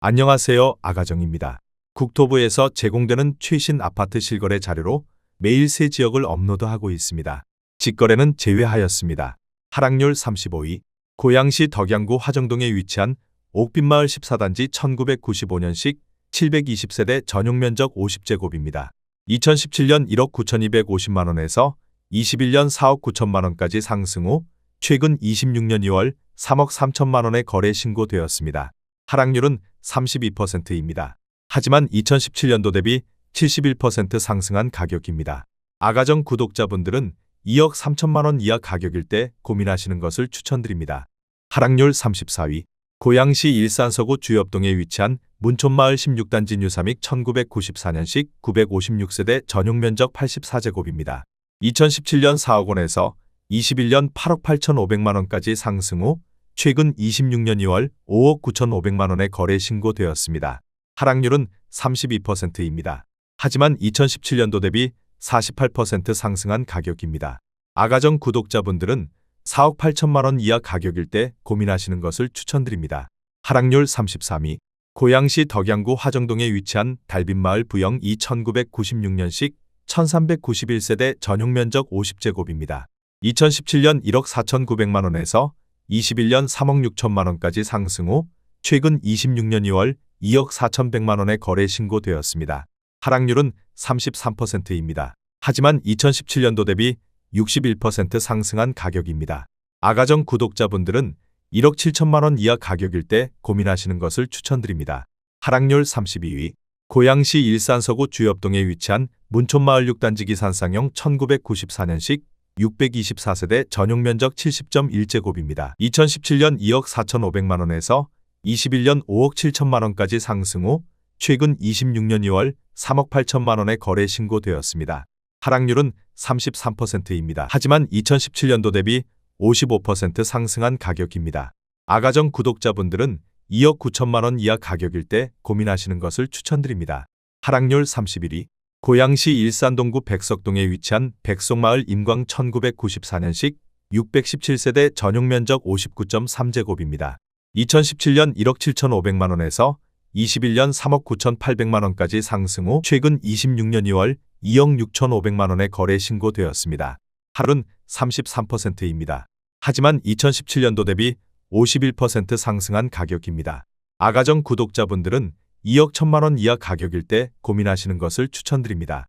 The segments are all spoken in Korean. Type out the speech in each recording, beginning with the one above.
안녕하세요. 아가정입니다. 국토부에서 제공되는 최신 아파트 실거래 자료로 매일 새 지역을 업로드하고 있습니다. 직거래는 제외하였습니다. 하락률 35위. 고양시 덕양구 화정동에 위치한 옥빈마을 14단지 1995년식 720세대 전용면적 50제곱입니다. 2017년 1억 9,250만원에서 21년 4억 9천만원까지 상승 후 최근 26년 2월 3억 3천만원에 거래 신고되었습니다. 하락률은 32%입니다. 하지만 2017년도 대비 71% 상승한 가격입니다. 아가정 구독자분들은 2억 3천만원 이하 가격일 때 고민하시는 것을 추천드립니다. 하락률 34위. 고양시 일산서구 주엽동에 위치한 문촌마을 16단지 뉴삼익 1994년식 956세대 전용면적 84제곱입니다. 2017년 4억 원에서 21년 8억 8,500만원까지 상승 후 최근 26년 2월 5억 9,500만원에 거래 신고되었습니다. 하락률은 32%입니다. 하지만 2017년도 대비 48% 상승한 가격입니다. 아가정 구독자분들은 4억 8천만원 이하 가격일 때 고민하시는 것을 추천드립니다. 하락률 33위. 고양시 덕양구 화정동에 위치한 달빛마을 부영 1996년식 1391세대 전용면적 50제곱입니다. 2017년 1억 4,900만원에서 21년 3억 6천만원까지 상승 후 최근 26년 2월 2억 4,100만원에 거래 신고되었습니다. 하락률은 33%입니다. 하지만 2017년도 대비 61% 상승한 가격입니다. 아가정 구독자분들은 1억 7천만원 이하 가격일 때 고민하시는 것을 추천드립니다. 하락률 32위. 고양시 일산서구 주엽동에 위치한 문촌마을 6단지 기산쌍용 1994년식 624세대 전용면적 70.1제곱입니다. 2017년 2억 4,500만원에서 21년 5억 7천만원까지 상승 후 최근 26년 2월 3억 8천만원에 거래 신고되었습니다. 하락률은 33%입니다. 하지만 2017년도 대비 55% 상승한 가격입니다. 아가정 구독자분들은 2억 9천만원 이하 가격일 때 고민하시는 것을 추천드립니다. 하락률 31위. 고양시 일산동구 백석동에 위치한 백석마을 임광 1994년식 617세대 전용면적 59.3제곱입니다. 2017년 1억 7,500만원에서 21년 3억 9,800만원까지 상승 후 최근 26년 2월 2억 6,500만원에 거래 신고되었습니다. 하락률은 33%입니다. 하지만 2017년도 대비 51% 상승한 가격입니다. 아가정 구독자분들은 2억 1천만원 이하 가격일 때 고민하시는 것을 추천드립니다.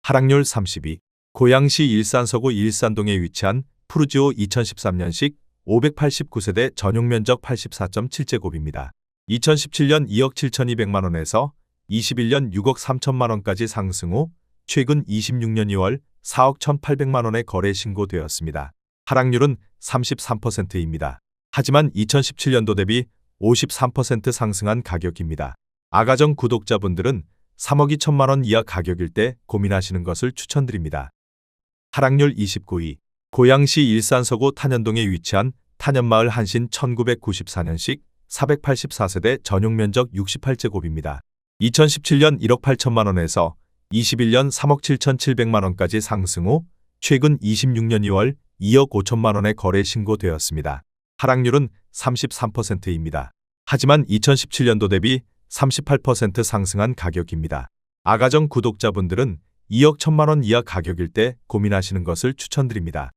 하락률 30위. 고양시 일산서구 일산동에 위치한 푸르지오 2013년식 589세대 전용면적 84.7제곱입니다. 2017년 2억 7,200만원에서 21년 6억 3천만원까지 상승 후 최근 26년 2월 4억 1,800만원에 거래 신고되었습니다. 하락률은 33%입니다. 하지만 2017년도 대비 53% 상승한 가격입니다. 아가정 구독자분들은 3억 2천만원 이하 가격일 때 고민하시는 것을 추천드립니다. 하락률 29위. 고양시 일산서구 탄현동에 위치한 탄현마을 한신 1994년식 484세대 전용면적 68제곱입니다. 2017년 1억 8천만원에서 21년 3억 7,700만원까지 상승 후 최근 26년 2월 2억 5천만원에 거래 신고되었습니다. 하락률은 33%입니다. 하지만 2017년도 대비 38% 상승한 가격입니다. 아가정 구독자분들은 2억 1천만원 이하 가격일 때 고민하시는 것을 추천드립니다.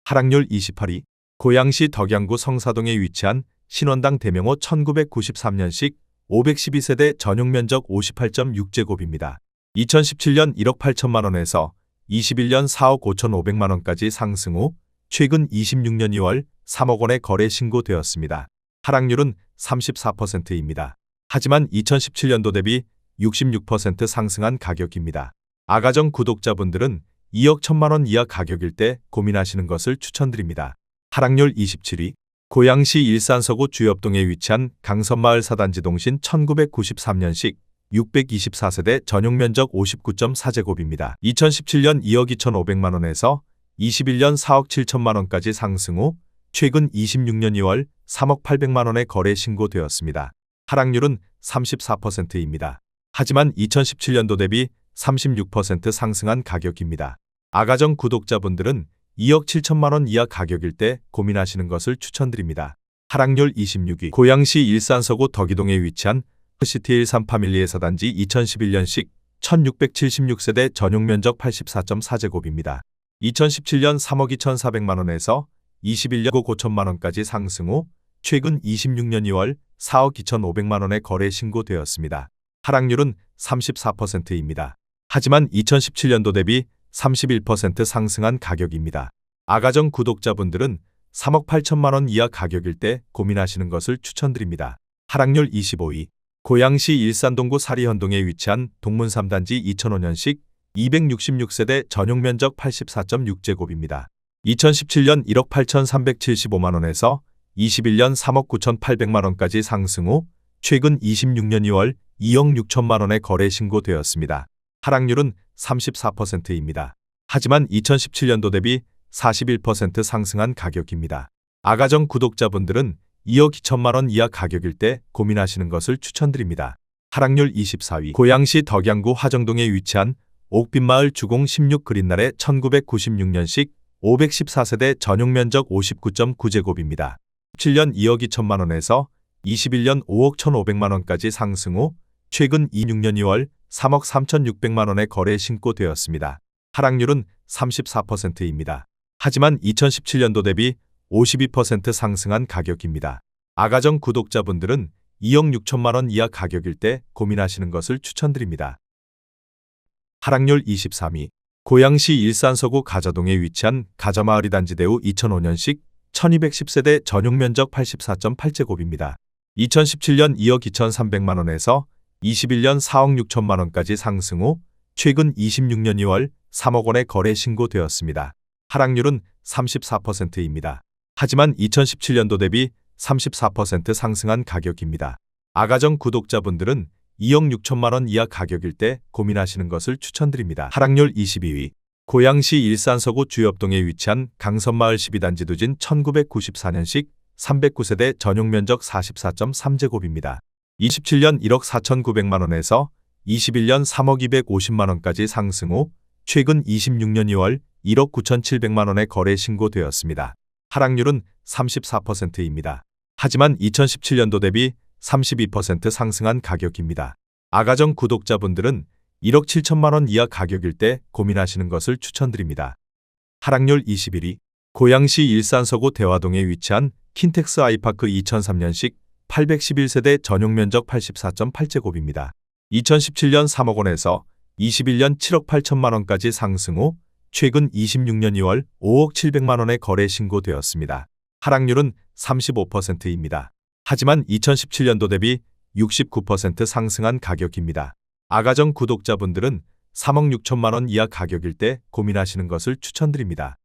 하락률 28위. 고양시 덕양구 성사동에 위치한 신원당 대명호 1993년식 512세대 전용면적 58.6제곱입니다. 2017년 1억 8천만원에서 21년 4억 5,500만원까지 상승 후 최근 26년 2월 3억 원에 거래 신고되었습니다. 하락률은 34%입니다. 하지만 2017년도 대비 66% 상승한 가격입니다. 아가정 구독자분들은 2억 1천만원 이하 가격일 때 고민하시는 것을 추천드립니다. 하락률 27위. 고양시 일산서구 주엽동에 위치한 강선마을 4단지 동신 1993년식 624세대 전용면적 59.4제곱입니다. 2017년 2억 2,500만원에서 21년 4억 7천만원까지 상승 후 최근 26년 2월 3억 800만원에 거래 신고되었습니다. 하락률은 34%입니다. 하지만 2017년도 대비 36% 상승한 가격입니다. 아가정 구독자분들은 2억 7천만원 이하 가격일 때 고민하시는 것을 추천드립니다. 하락률 26위. 고양시 일산서구 덕이동에 위치한 시티 일산 파밀리에서 단지 2011년식 1676세대 전용 면적 84.4제곱입니다. 2017년 3억 2,400만 원에서 21년 5억 5천만 원까지 상승 후 최근 26년 2월 4억 2,500만 원에 거래 신고되었습니다. 하락률은 34%입니다. 하지만 2017년도 대비 31% 상승한 가격입니다. 아가정 구독자분들은 3억 8천만 원 이하 가격일 때 고민하시는 것을 추천드립니다. 하락률 25위. 고양시 일산동구 사리현동에 위치한 동문 3단지 2005년식 266세대 전용 면적 84.6제곱입니다. 2017년 1억 8,375만 원에서 21년 3억 9,800만 원까지 상승 후 최근 26년 2월 2억 6천만 원에 거래 신고되었습니다. 하락률은 34%입니다. 하지만 2017년도 대비 41% 상승한 가격입니다. 아가정 구독자분들은 2억 2천만 원 이하 가격일 때 고민하시는 것을 추천드립니다. 하락률 24위. 고양시 덕양구 화정동에 위치한 옥빛마을 주공 16 그린날의 1996년식 514세대 전용 면적 59.9제곱입니다. 17년 2억 2천만 원에서 21년 5억 1,500만 원까지 상승 후 최근 26년 2월 3억 3,600만 원에 거래 신고되었습니다. 하락률은 34%입니다. 하지만 2017년도 대비 52% 상승한 가격입니다. 아가정 구독자분들은 2억 6천만 원 이하 가격일 때 고민하시는 것을 추천드립니다. 하락률 23위. 고양시 일산서구 가자동에 위치한 가자마을 2단지대우 2005년식 1210세대 전용 면적 84.8제곱입니다. 2017년 2억 2,300만 원에서 21년 4억 6천만 원까지 상승 후 최근 26년 2월 3억 원에 거래 신고되었습니다. 하락률은 34%입니다. 하지만 2017년도 대비 34% 상승한 가격입니다. 아가정 구독자분들은 2억 6천만 원 이하 가격일 때 고민하시는 것을 추천드립니다. 하락률 22위. 고양시 일산서구 주엽동에 위치한 강선마을 12단지 두진 1994년식 309세대 전용 면적 44.3제곱입니다. 27년 1억 4,900만 원에서 21년 3억 250만 원까지 상승 후 최근 26년 2월 1억 9,700만 원에 거래 신고되었습니다. 하락률은 34%입니다. 하지만 2017년도 대비 32% 상승한 가격입니다. 아가정 구독자분들은 1억 7천만 원 이하 가격일 때 고민하시는 것을 추천드립니다. 하락률 21위. 고양시 일산서구 대화동에 위치한 킨텍스 아이파크 2003년식 811세대 전용 면적 84.8제곱입니다. 2017년 3억 원에서 21년 7억 8천만 원까지 상승 후 최근 26년 2월 5억 700만 원에 거래 신고되었습니다. 하락률은 35%입니다. 하지만 2017년도 대비 69% 상승한 가격입니다. 아가정 구독자분들은 3억 6천만 원 이하 가격일 때 고민하시는 것을 추천드립니다.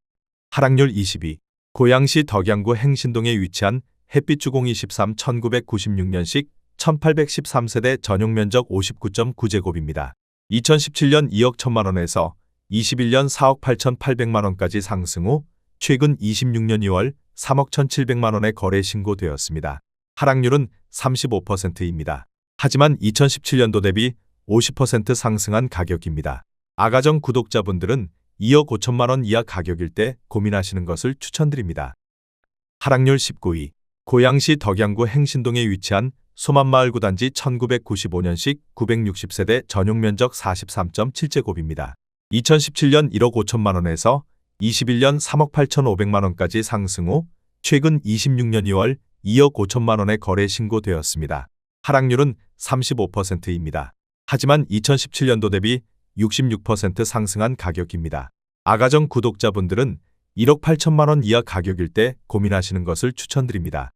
하락률 22. 고양시 덕양구 행신동에 위치한 햇빛주공 23 1996년식 1813세대 전용 면적 59.9제곱입니다. 2017년 2억 1천만 원에서 21년 4억 8,800만 원까지 상승 후 최근 26년 2월 3억 1,700만 원에 거래 신고되었습니다. 하락률은 35%입니다. 하지만 2017년도 대비 50% 상승한 가격입니다. 아가정 구독자분들은 2억 5천만 원 이하 가격일 때 고민하시는 것을 추천드립니다. 하락률 19위. 고양시 덕양구 행신동에 위치한 소만마을 9단지 1995년식 960세대 전용 면적 43.7제곱입니다. 2017년 1억 5천만 원에서 21년 3억 8,500만 원까지 상승 후 최근 26년 2월 2억 5천만 원에 거래 신고되었습니다. 하락률은 35%입니다. 하지만 2017년도 대비 66% 상승한 가격입니다. 아가정 구독자분들은 1억 8천만 원 이하 가격일 때 고민하시는 것을 추천드립니다.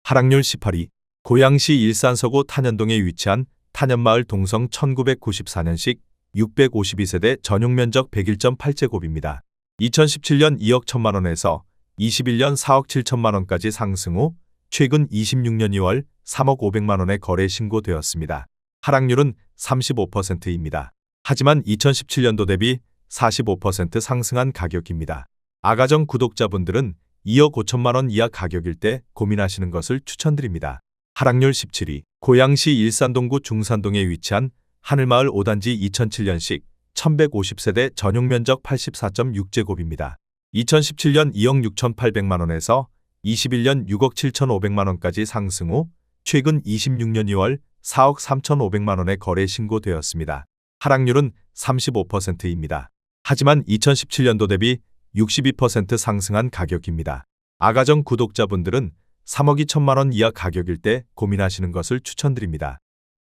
하락률 18위. 고양시 일산서구 탄현동에 위치한 탄현마을 동성 1994년식 652세대 전용 면적 101.8제곱입니다. 2017년 2억 1천만 원에서 21년 4억 7천만 원까지 상승 후 최근 26년 2월 3억 500만 원에 거래 신고되었습니다. 하락률은 35%입니다. 하지만 2017년도 대비 45% 상승한 가격입니다. 아가정 구독자분들은 2억 5천만 원 이하 가격일 때 고민하시는 것을 추천드립니다. 하락률 17위. 고양시 일산동구 중산동에 위치한 하늘마을 5단지 2007년식 1150세대 전용 면적 84.6제곱입니다. 2017년 2억 6,800만 원에서 21년 6억 7,500만 원까지 상승 후 최근 26년 2월 4억 3,500만 원의 거래 신고되었습니다. 하락률은 35%입니다. 하지만 2017년도 대비 62% 상승한 가격입니다. 아가정 구독자분들은 3억 2천만 원 이하 가격일 때 고민하시는 것을 추천드립니다.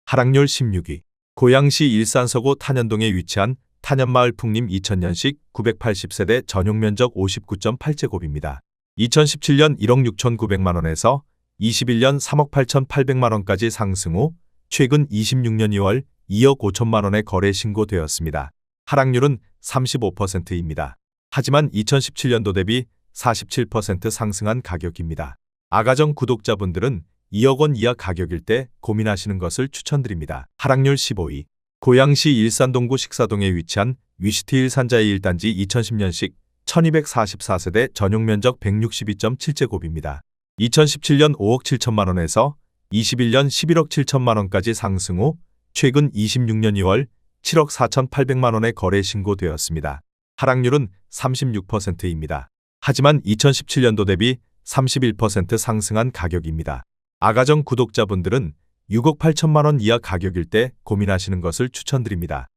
하락률 16위. 고양시 일산서구 탄현동에 위치한 탄현마을 풍림 2000년식 980세대 전용면적 59.8제곱입니다. 2017년 1억 6,900만 원에서 21년 3억 8,800만 원까지 상승 후 최근 26년 2월 2억 5천만 원의 거래 신고되었습니다. 하락률은 35%입니다. 하지만 2017년도 대비 47% 상승한 가격입니다. 아가정 구독자분들은 2억 원 이하 가격일 때 고민하시는 것을 추천드립니다. 하락률 15위. 고양시 일산동구 식사동에 위치한 위시티 일산자의 1단지 2010년식 1244세대 전용면적 162.7제곱입니다. 2017년 5억 7천만 원에서 21년 11억 7천만 원까지 상승 후 최근 26년 2월 7억 4,800만 원의 거래 신고되었습니다. 하락률은 36%입니다. 하지만 2017년도 대비 31% 상승한 가격입니다. 아가정 구독자분들은 6억 8천만 원 이하 가격일 때 고민하시는 것을 추천드립니다.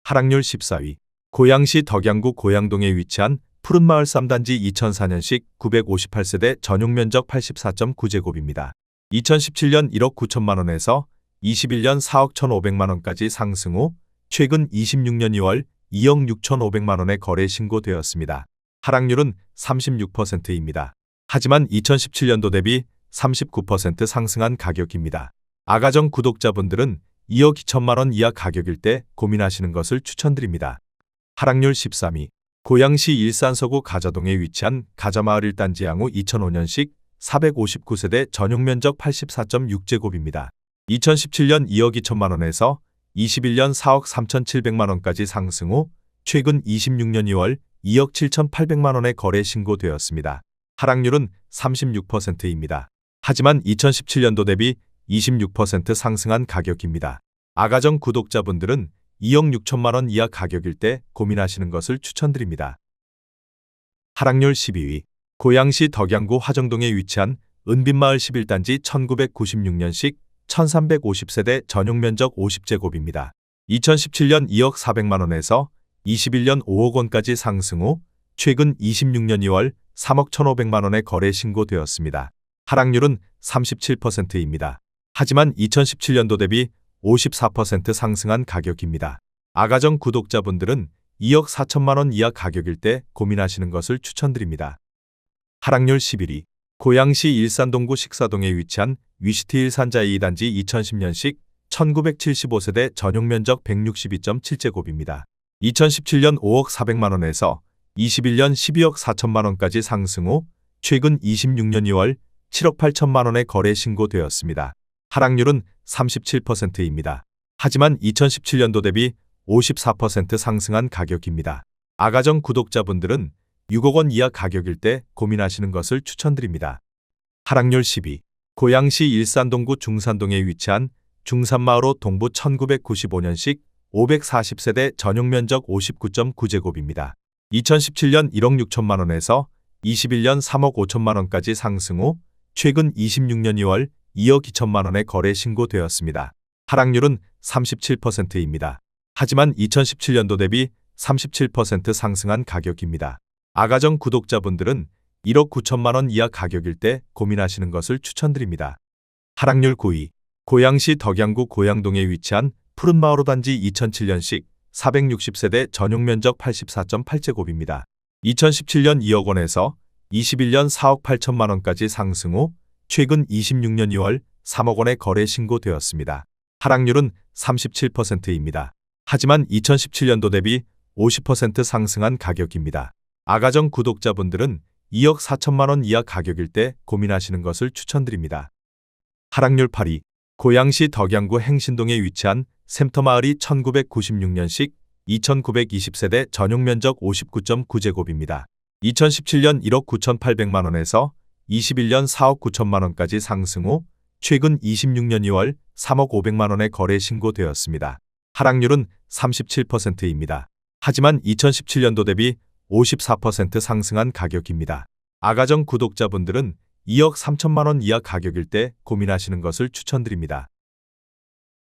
하락률 14위. 고양시 덕양구 고양동에 위치한 푸른마을 3단지 2004년식 958세대 전용면적 84.9제곱입니다. 2017년 1억 9천만 원에서 21년 4억 1,500만 원까지 상승 후 최근 26년 2월 2억 6,500만 원의 거래 신고되었습니다. 하락률은 36%입니다. 하지만 2017년도 대비 39% 상승한 가격입니다. 아가정 구독자분들은 2억 2천만 원 이하 가격일 때 고민하시는 것을 추천드립니다. 하락률 13위. 고양시 일산서구 가자동에 위치한 가자마을 1단지 양호 2005년식 459세대 전용면적 84.6제곱입니다. 2017년 2억 2천만 원에서 21년 4억 3,700만 원까지 상승 후 최근 26년 2월 2억 7,800만 원의 거래 신고되었습니다. 하락률은 36%입니다. 하지만 2017년도 대비 26% 상승한 가격입니다. 아가정 구독자분들은 2억 6천만 원 이하 가격일 때 고민하시는 것을 추천드립니다. 하락률 12위. 고양시 덕양구 화정동에 위치한 은빛마을 11단지 1996년식 1350세대 전용면적 50제곱입니다. 2017년 2억 400만 원에서 21년 5억 원까지 상승 후 최근 26년 2월 3억 1,500만 원의 거래 신고되었습니다. 하락률은 37%입니다. 하지만 2017년도 대비 54% 상승한 가격입니다. 아가정 구독자분들은 2억 4천만 원 이하 가격일 때 고민하시는 것을 추천드립니다. 하락률 11위. 고양시 일산동구 식사동에 위치한 위시티 일산자의 2단지 2010년식 1975세대 전용면적 162.7제곱입니다. 2017년 5억 400만 원에서 21년 12억 4천만 원까지 상승 후 최근 26년 2월 7억 8천만 원의 거래 신고되었습니다. 하락률은 37%입니다. 하지만 2017년도 대비 54% 상승한 가격입니다. 아가정 구독자분들은 6억 원 이하 가격일 때 고민하시는 것을 추천드립니다. 하락률 10위. 고양시 일산동구 중산동에 위치한 중산마을호 동부 1995년식 540세대 전용면적 59.9제곱입니다. 2017년 1억 6천만 원에서 21년 3억 5천만 원까지 상승 후 최근 26년 2월 2억 2천만 원의 거래 신고되었습니다. 하락률은 37%입니다. 하지만 2017년도 대비 37% 상승한 가격입니다. 아가정 구독자분들은 1억 9천만 원 이하 가격일 때 고민하시는 것을 추천드립니다. 하락률 9위. 고양시 덕양구 고양동에 위치한 푸른마을 5단지 2007년식 460세대 전용면적 84.8제곱입니다. 2017년 2억 원에서 21년 4억 8천만 원까지 상승 후 최근 26년 2월 3억 원의 거래 신고되었습니다. 하락률은 37%입니다. 하지만 2017년도 대비 50% 상승한 가격입니다. 아가정 구독자분들은 2억 4천만 원 이하 가격일 때 고민하시는 것을 추천드립니다. 하락률 8위. 고양시 덕양구 행신동에 위치한 샘터마을이 1996년식 2920세대 전용면적 59.9제곱입니다. 2017년 1억 9,800만 원에서 21년 4억 9천만 원까지 상승 후 최근 26년 2월 3억 500만 원의 거래 신고되었습니다. 하락률은 37%입니다. 하지만 2017년도 대비 54% 상승한 가격입니다. 아가정 구독자분들은 2억 3천만 원 이하 가격일 때 고민하시는 것을 추천드립니다.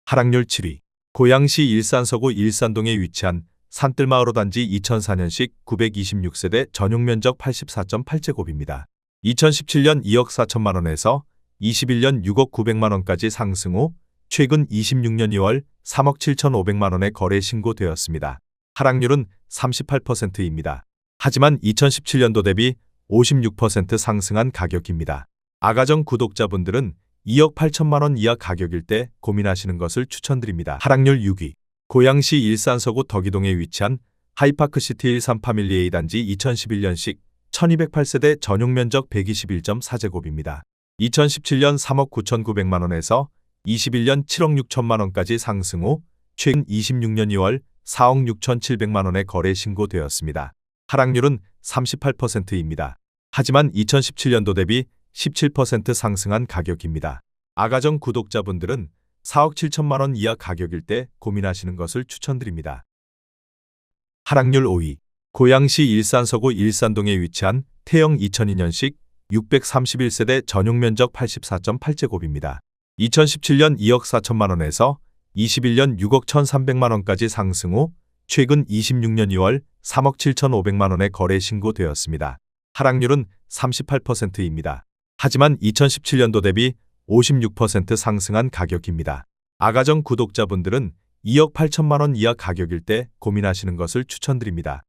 하락률 7위. 고양시 일산서구 일산동에 위치한 산뜰마을 5단지 2004년식 926세대 전용면적 84.8제곱입니다. 2017년 2억 4천만 원에서 21년 6억 9백만 원까지 상승 후 최근 26년 2월 3억 7천5백만 원에 거래 신고되었습니다. 하락률은 38%입니다. 하지만 2017년도 대비 56% 상승한 가격입니다. 아가정 구독자분들은 2억 8천만 원 이하 가격일 때 고민하시는 것을 추천드립니다. 하락률 6위. 고양시 일산서구 덕이동에 위치한 하이파크시티 일산 파밀리 A단지 2011년식 1208세대 전용면적 121.4제곱입니다. 2017년 3억 9천9백만 원에서 21년 7억 6천만 원까지 상승 후 최근 26년 2월 4억 6천 7백만 원에 거래 신고되었습니다. 하락률은 38%입니다. 하지만 2017년도 대비 17% 상승한 가격입니다. 아가정 구독자분들은 4억 7천만 원 이하 가격일 때 고민하시는 것을 추천드립니다. 하락률 5위. 고양시 일산서구 일산동에 위치한 태영 2002년식 631세대 전용면적 84.8제곱입니다. 2017년 2억 4천만 원에서 21년 6억 1,300만 원까지 상승 후 최근 26년 2월 3억 7천5백만 원에 거래 신고되었습니다. 하락률은 38%입니다. 하지만 2017년도 대비 56% 상승한 가격입니다. 아가정 구독자분들은 2억 8천만 원 이하 가격일 때 고민하시는 것을 추천드립니다.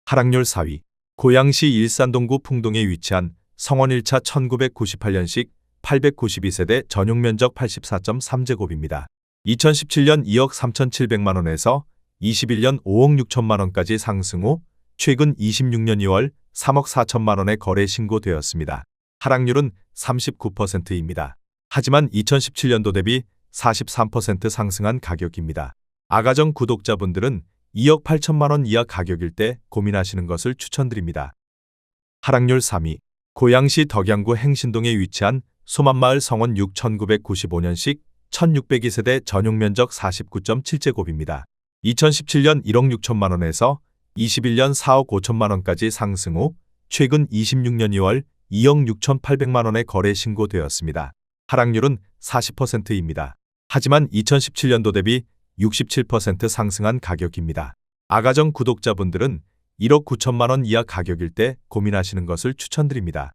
하락률 4위. 고양시 일산동구 풍동에 위치한 성원 1차 1998년식 892세대 전용면적 84.3제곱입니다. 2017년 2억 3천7백만 원에서 21년 5억 6천만 원까지 상승 후 최근 26년 2월 3억 4천만 원에 거래 신고되었습니다. 하락률은 39%입니다. 하지만 2017년도 대비 43% 상승한 가격입니다. 아가정 구독자분들은 2억 8천만 원 이하 가격일 때 고민하시는 것을 추천드립니다. 하락률 3위. 고양시 덕양구 행신동에 위치한 소만마을 성원 6 1995년식 1602세대 전용면적 49.7제곱입니다. 2017년 1억 6천만 원에서 21년 4억 5천만 원까지 상승 후 최근 26년 2월 2억 6천8백만 원에 거래 신고되었습니다. 하락률은 40%입니다. 하지만 2017년도 대비 67% 상승한 가격입니다. 아가정 구독자분들은 1억 9천만 원 이하 가격일 때 고민하시는 것을 추천드립니다.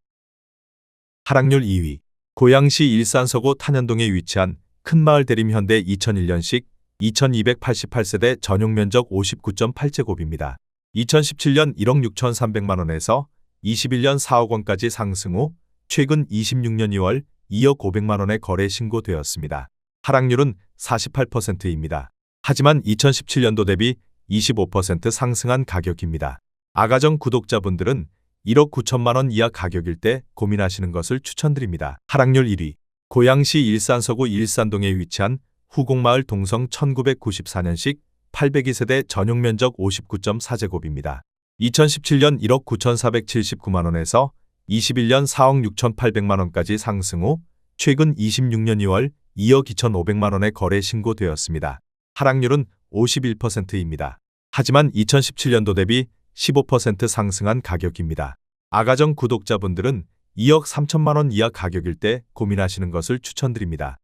하락률 2위. 고양시 일산서구 탄현동에 위치한 큰마을 대림현대 2001년식 2288세대 전용면적 59.8제곱입니다. 2017년 1억 6천3백만 원에서 21년 4억 원까지 상승 후 최근 26년 2월 2억 5백만 원에 거래 신고되었습니다. 하락률은 48%입니다. 하지만 2017년도 대비 25% 상승한 가격입니다. 아가정 구독자분들은 1억 9천만 원 이하 가격일 때 고민하시는 것을 추천드립니다. 하락률 1위. 고양시 일산서구 일산동에 위치한 후곡마을 동성 1994년식 802세대 전용면적 59.4제곱입니다. 2017년 1억 9천4백칠십구만 원에서 21년 4억 6천8백만 원까지 상승 후 최근 26년 2월 2억 2천5백만 원에 거래 신고되었습니다. 하락률은 51%입니다. 하지만 2017년도 대비 15% 상승한 가격입니다. 아가정 구독자분들은 2억 3천만 원 이하 가격일 때 고민하시는 것을 추천드립니다.